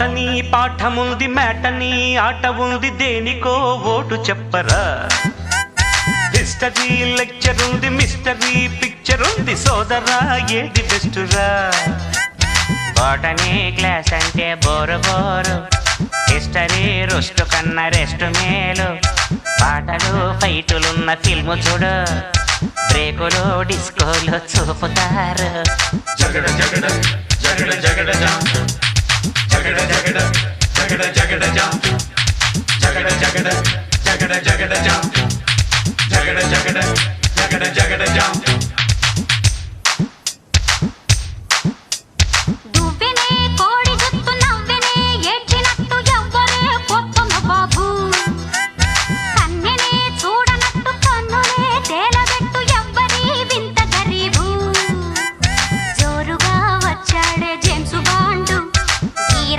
botany పాఠముంది matinee ఆట ఉంది దేనికో ఓటు చెప్పరా హిస్టరీ లెక్చర్ ఉంది మిస్టరీ పిక్చర్ ఉంది సోదరా ఏది బెస్టురా బాటనీ క్లాస్ అంటే బోరు బోరు హిస్టరీ రుస్టు కన్నా రెస్ట్ మేలు పాటలు ఫైటులున్న ఫిల్ము చూడు బ్రేకులు డిస్కోలు చూపుతారు జగడ జగడ జగడ జగడ జాం జగడ జగడ జగడ జగడ జాం జగడ జగడ జగడ జగడ జాం